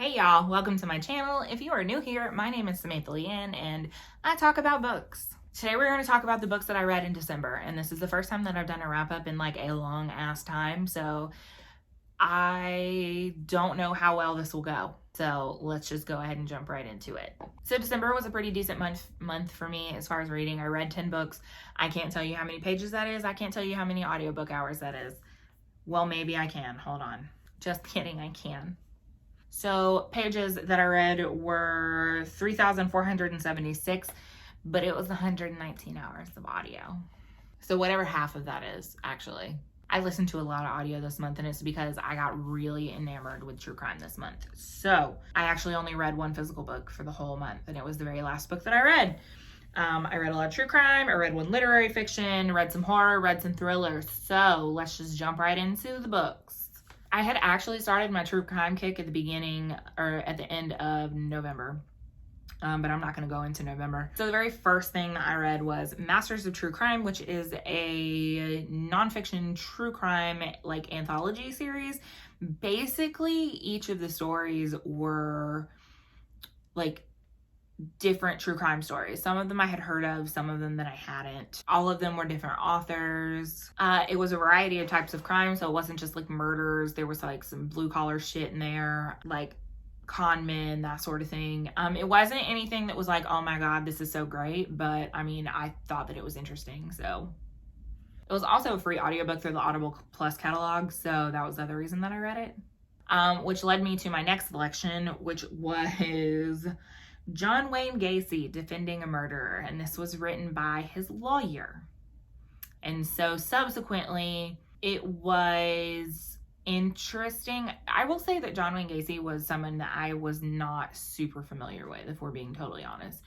Hey y'all, welcome to my channel. If you are new here, my name is Samantha Leighanne and I talk about books. Today we're going to talk about the books that I read in December, and this is the first time that I've done a wrap up in like a long ass time, so I don't know how well this will go. So let's just go ahead and jump right into it. So December was a pretty decent month for me as far as reading. I read 10 books. I can't tell you how many pages that is. I can't tell you how many audiobook hours that is. Well, maybe I can. Hold on. Just kidding, I can. So pages that I read were 3,476, but it was 119 hours of audio. So whatever half of that is, actually. I listened to a lot of audio this month, and it's because I got really enamored with true crime this month. So I actually only read one physical book for the whole month, and it was the very last book that I read. I read a lot of true crime, I read one literary fiction, read some horror, read some thrillers. So let's just jump right into the books. I had actually started my true crime kick at the beginning or at the end of November, but I'm not going to go into November. So the very first thing I read was Masters of True Crime, which is a nonfiction true crime like anthology series. Basically, each of the stories were like different true crime stories. Some of them I had heard of, some of them that I hadn't. All of them were different authors. It was a variety of types of crime, so it wasn't just like murders. There was like some blue collar shit in there, like con men, that sort of thing. It wasn't anything that was like, oh my god, this is so great, but I mean, I thought that it was interesting, so. It was also a free audiobook through the Audible Plus catalog, so that was the other reason that I read it. Which led me to my next selection, which was John Wayne Gacy, Defending a Murderer, and this was written by his lawyer. And so subsequently, it was interesting. I will say that John Wayne Gacy was someone that I was not super familiar with, if we're being totally honest,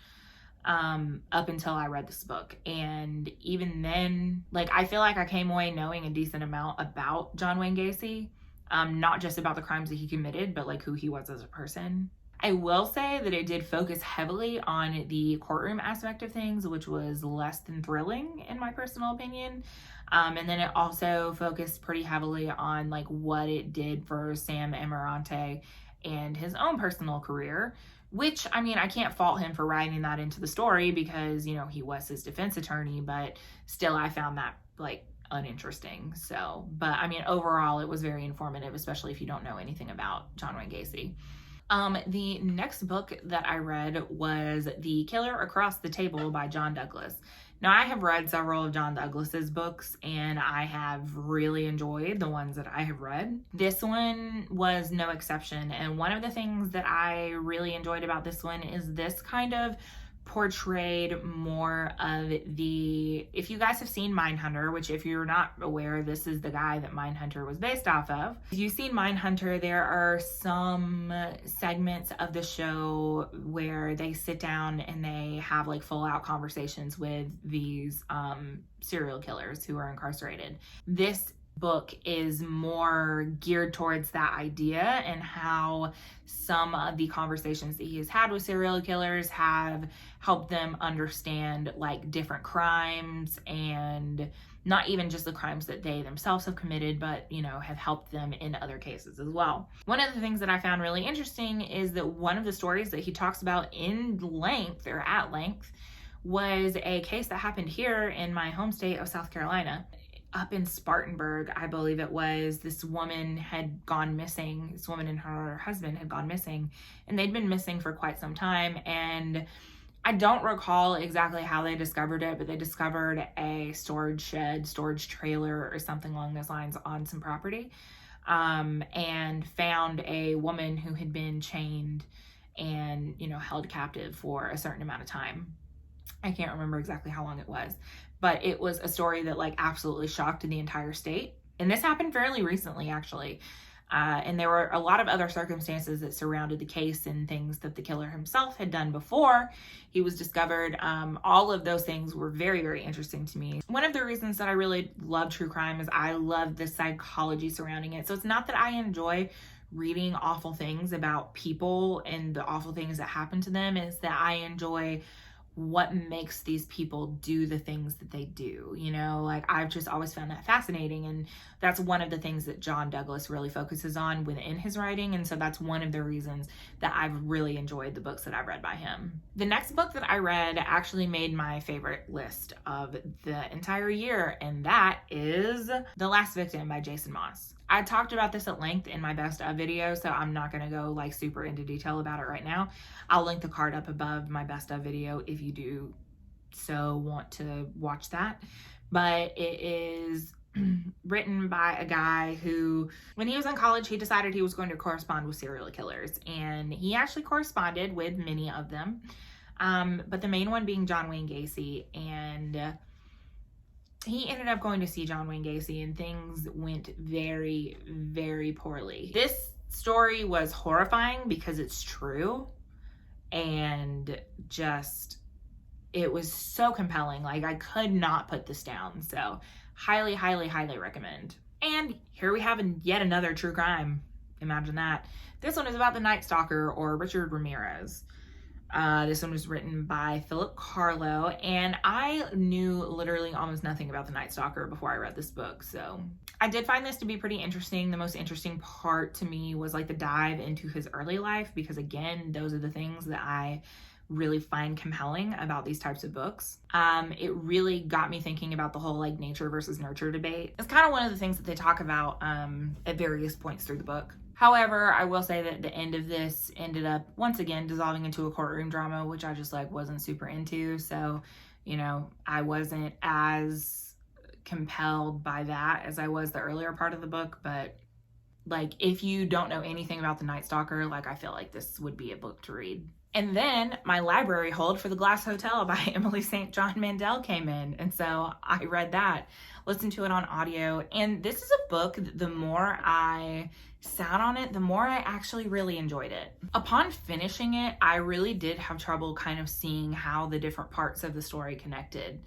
up until I read this book. And even then, like, I feel like I came away knowing a decent amount about John Wayne Gacy, not just about the crimes that he committed, but like who he was as a person. I will say that it did focus heavily on the courtroom aspect of things, which was less than thrilling in my personal opinion. And then it also focused pretty heavily on like what it did for Sam Amirante and his own personal career, which, I mean, I can't fault him for writing that into the story because, you know, he was his defense attorney, but still I found that like uninteresting. So, but I mean, overall it was very informative, especially if you don't know anything about John Wayne Gacy. The next book that I read was The Killer Across the Table by John Douglas. Now, I have read several of John Douglas's books, and I have really enjoyed the ones that I have read. This one was no exception, and one of the things that I really enjoyed about this one is this kind of portrayed more of the, if you guys have seen Mindhunter, which if you're not aware, this is the guy that Mindhunter was based off of. If you've seen Mindhunter, there are some segments of the show where they sit down and they have like full out conversations with these serial killers who are incarcerated. This book is more geared towards that idea and how some of the conversations that he has had with serial killers have helped them understand like different crimes, and not even just the crimes that they themselves have committed, but, you know, have helped them in other cases as well. One of the things that I found really interesting is that one of the stories that he talks about in length or at length was a case that happened here in my home state of South Carolina. Up in Spartanburg, I believe it was, this woman had gone missing. This woman and her husband had gone missing, and they'd been missing for quite some time. And I don't recall exactly how they discovered it, but they discovered a storage shed, storage trailer, or something along those lines on some property, and found a woman who had been chained and, you know, held captive for a certain amount of time. I can't remember exactly how long it was, but it was a story that like absolutely shocked the entire state. And this happened fairly recently, actually. And there were a lot of other circumstances that surrounded the case and things that the killer himself had done before he was discovered. All of those things were very, very interesting to me. One of the reasons that I really love true crime is I love the psychology surrounding it. So it's not that I enjoy reading awful things about people and the awful things that happen to them, is that I enjoy what makes these people do the things that they do, you know? Like, I've just always found that fascinating, and that's one of the things that John Douglas really focuses on within his writing, and so that's one of the reasons that I've really enjoyed the books that I've read by him. The next book that I read actually made my favorite list of the entire year, and that is The Last Victim by Jason Moss. I talked about this at length in my best of video, so I'm not going to go like super into detail about it right now. I'll link the card up above my best of video if you do so want to watch that. But it is written by a guy who, when he was in college, he decided he was going to correspond with serial killers, and he actually corresponded with many of them, but the main one being John Wayne Gacy. And he ended up going to see John Wayne Gacy, and things went very, very poorly. This story was horrifying because it's true, and just, it was so compelling. Like, I could not put this down. So highly, highly, highly recommend. And here we have yet another true crime. Imagine that. This one is about the Night Stalker, or Richard Ramirez. This one was written by Philip Carlo, and I knew literally almost nothing about the Night Stalker before I read this book, so I did find this to be pretty interesting. The most interesting part to me was like the dive into his early life, because again, those are the things that I really find compelling about these types of books. It really got me thinking about the whole like nature versus nurture debate. It's kind of one of the things that they talk about at various points through the book. However, I will say that the end of this ended up once again dissolving into a courtroom drama, which I just like wasn't super into. So, you know, I wasn't as compelled by that as I was the earlier part of the book. But like, if you don't know anything about the Night Stalker, like, I feel like this would be a book to read. And then my library hold for The Glass Hotel by Emily St. John Mandel came in. And so I read that, listened to it on audio. And this is a book that the more I sat on it, the more I actually really enjoyed it. Upon finishing it, I really did have trouble kind of seeing how the different parts of the story connected.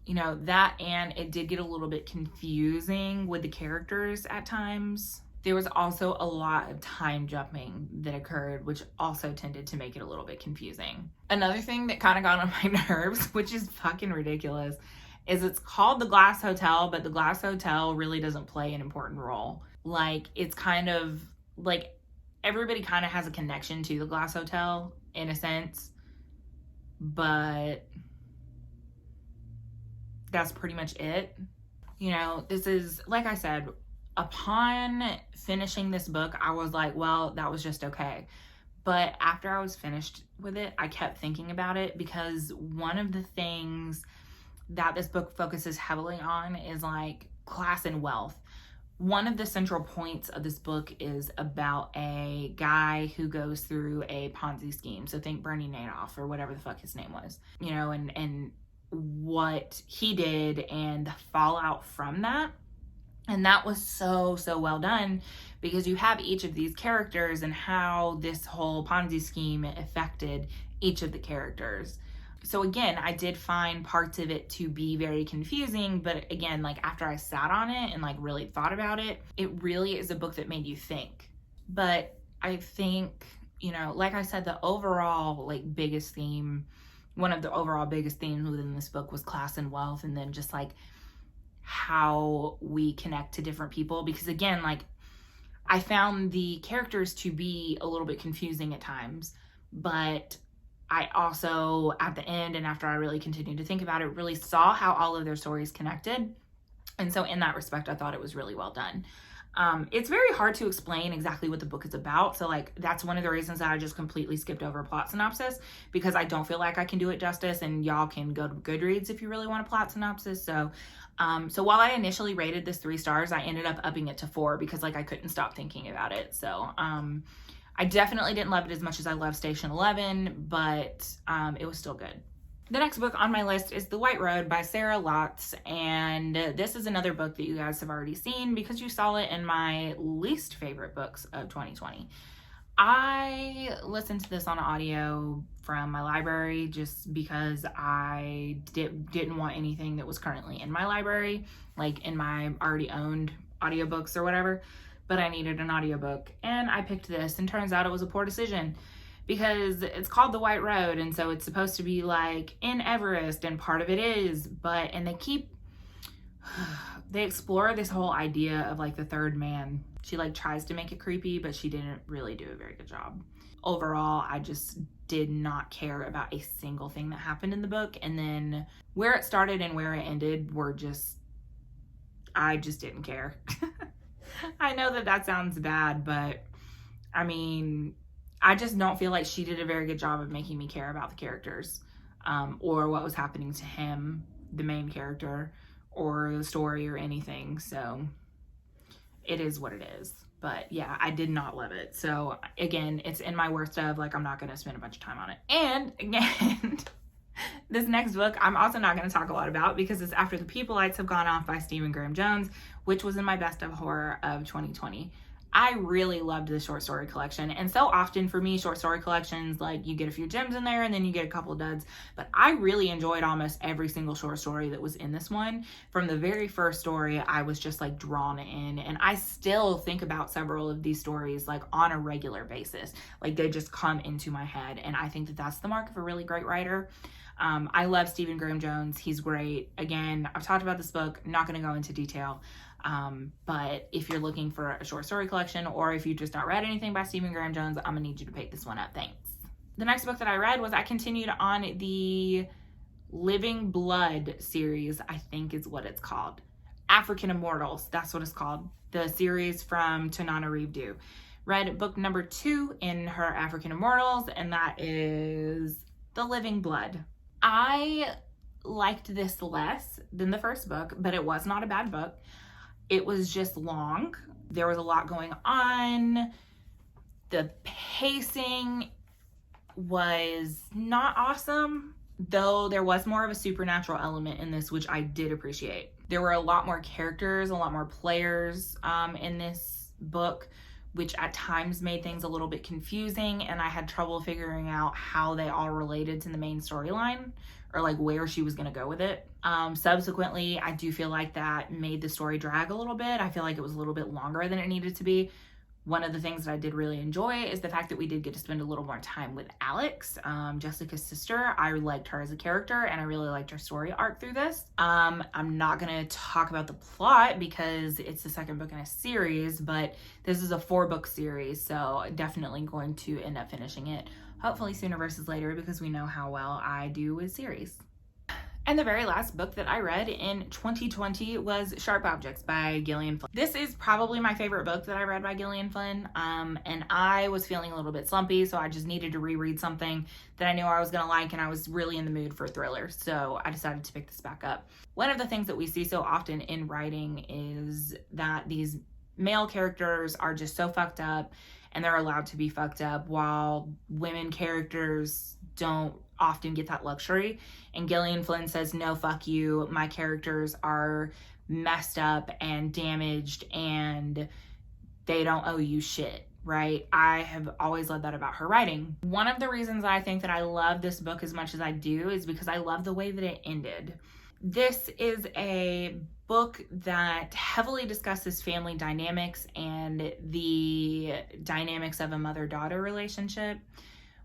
You know, that, and it did get a little bit confusing with the characters at times. There was also a lot of time jumping that occurred, which also tended to make it a little bit confusing. Another thing that kind of got on my nerves, which is fucking ridiculous, is it's called The Glass Hotel, but The Glass Hotel really doesn't play an important role. Like, it's kind of like everybody kind of has a connection to The Glass Hotel in a sense, but that's pretty much it. You know, this is, like I said, upon finishing this book, I was like, well, that was just okay. But after I was finished with it, I kept thinking about it, because one of the things that this book focuses heavily on is like class and wealth. One of the central points of this book is about a guy who goes through a Ponzi scheme. So think Bernie Madoff or whatever the fuck his name was, you know, and what he did and the fallout from that. And that was so, so well done, because you have each of these characters and how this whole Ponzi scheme affected each of the characters. So again, I did find parts of it to be very confusing, but again, like after I sat on it and like really thought about it, it really is a book that made you think. But I think, you know, like I said, the overall like biggest theme, one of the overall biggest themes within this book was class and wealth, and then just like how we connect to different people. Because again, like I found the characters to be a little bit confusing at times, but I also, at the end and after I really continued to think about it, really saw how all of their stories connected. And so in that respect, I thought it was really well done. It's very hard to explain exactly what the book is about. So like, that's one of the reasons that I just completely skipped over a plot synopsis, because I don't feel like I can do it justice, and y'all can go to Goodreads if you really want a plot synopsis. So while I initially rated this 3 stars, I ended up upping it to 4 because like I couldn't stop thinking about it. So, I definitely didn't love it as much as I love Station 11, but it was still good. The next book on my list is The White Road by Sarah Lotz, and this is another book that you guys have already seen because you saw it in my least favorite books of 2020. I listened to this on audio from my library just because I didn't want anything that was currently in my library, like in my already owned audiobooks or whatever, but I needed an audiobook, and I picked this, and turns out it was a poor decision, because it's called The White Road, and so it's supposed to be like in Everest, and part of it is, but, and they explore this whole idea of like the third man. She like tries to make it creepy, but she didn't really do a very good job. Overall, I just did not care about a single thing that happened in the book, and then where it started and where it ended were just, I just didn't care. I know that that sounds bad, but I mean, I just don't feel like she did a very good job of making me care about the characters, or what was happening to him, the main character, or the story or anything. So it is what it is. But yeah, I did not love it. So again, it's in my worst of, like, I'm not going to spend a bunch of time on it. And again, this next book, I'm also not going to talk a lot about because it's After the People Lights Have Gone Off by Stephen Graham Jones, which was in my best of horror of 2020. I really loved the short story collection, and so often for me, short story collections, like, you get a few gems in there and then you get a couple duds, but I really enjoyed almost every single short story that was in this one. From the very first story, I was just like drawn in, and I still think about several of these stories like on a regular basis. Like, they just come into my head, and I think that that's the mark of a really great writer. I love Stephen Graham Jones. He's great. Again, I've talked about this book, not going to go into detail. But if you're looking for a short story collection, or if you just not read anything by Stephen Graham Jones, I'm gonna need you to pick this one up. Thanks. The next book that I read was, I continued on the Living Blood series, I think is what it's called. African Immortals, that's what it's called. The series from Tananarive. Read book number 2 in her African Immortals, and that is The Living Blood. I liked this less than the first book, but it was not a bad book. It was just long. There was a lot going on. The pacing was not awesome, though there was more of a supernatural element in this, which I did appreciate. There were a lot more characters, a lot more players in this book, which at times made things a little bit confusing, and I had trouble figuring out how they all related to the main storyline, or like where she was gonna go with it. Subsequently, I do feel like that made the story drag a little bit. I feel like it was a little bit longer than it needed to be. One of the things that I did really enjoy is the fact that we did get to spend a little more time with Alex, Jessica's sister. I liked her as a character, and I really liked her story arc through this. I'm not gonna talk about the plot because it's the second book in a series, but this is a 4-book series, so definitely going to end up finishing it, hopefully sooner versus later, because we know how well I do with series. And the very last book that I read in 2020 was Sharp Objects by Gillian Flynn. This is probably my favorite book that I read by Gillian Flynn, and I was feeling a little bit slumpy, so I just needed to reread something that I knew I was gonna like, and I was really in the mood for a thriller, so I decided to pick this back up. One of the things that we see so often in writing is that these male characters are just so fucked up, and they're allowed to be fucked up, while women characters don't often get that luxury. And Gillian Flynn says, no, fuck you. My characters are messed up and damaged, and they don't owe you shit, right? I have always loved that about her writing. One of the reasons I think that I love this book as much as I do is because I love the way that it ended. This is a book that heavily discusses family dynamics and the dynamics of a mother-daughter relationship.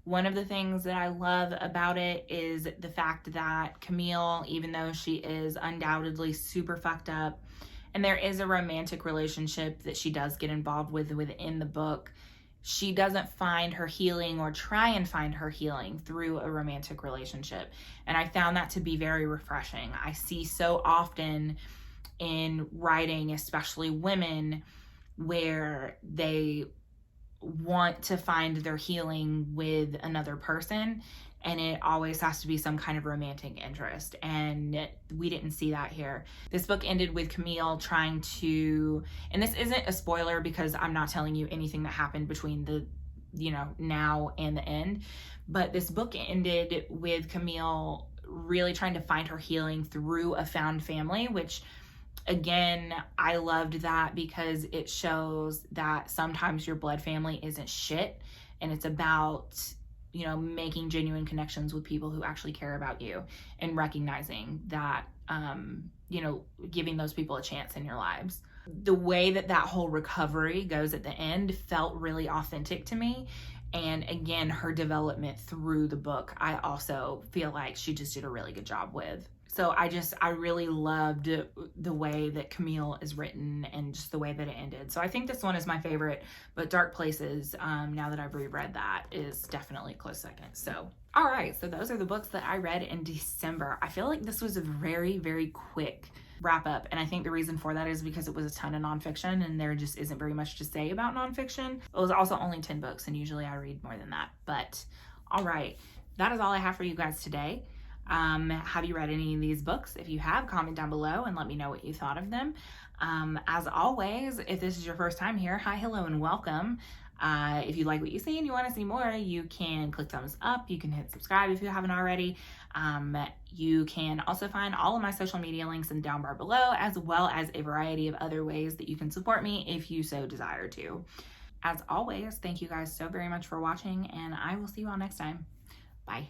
One of the things that I love about it is the fact that Camille, even though she is undoubtedly super fucked up, and there is a romantic relationship that she does get involved with within the book, she doesn't find her healing or try and find her healing through a romantic relationship. And I found that to be very refreshing. I see so often in writing, especially women, where they want to find their healing with another person, and it always has to be some kind of romantic interest, and we didn't see that here. This book ended with Camille trying to, and this isn't a spoiler because I'm not telling you anything that happened between the, now and the end, but this book ended with Camille really trying to find her healing through a found family, which, again, I loved that because it shows that sometimes your blood family isn't shit, and it's about, making genuine connections with people who actually care about you, and recognizing that, giving those people a chance in your lives. The way that whole recovery goes at the end felt really authentic to me, And again, her development through the book, I also feel like she just did a really good job with. So I really loved the way that Camille is written and just the way that it ended. So I think this one is my favorite, but Dark Places, now that I've reread that, is definitely a close second. So, all right, so those are the books that I read in December. I feel like this was a very, very quick wrap up, and I think the reason for that is because it was a ton of nonfiction and there just isn't very much to say about nonfiction. It was also only 10 books, and usually I read more than that. But all right, that is all I have for you guys today. Have you read any of these books? If you have, comment down below and let me know what you thought of them. As always, if this is your first time here, hi, hello, and welcome. If you like what you see and you want to see more, you can click thumbs up. You can hit subscribe if you haven't already. You can also find all of my social media links in the down bar below, as well as a variety of other ways that you can support me if you so desire to. As always, thank you guys so very much for watching, and I will see you all next time. Bye.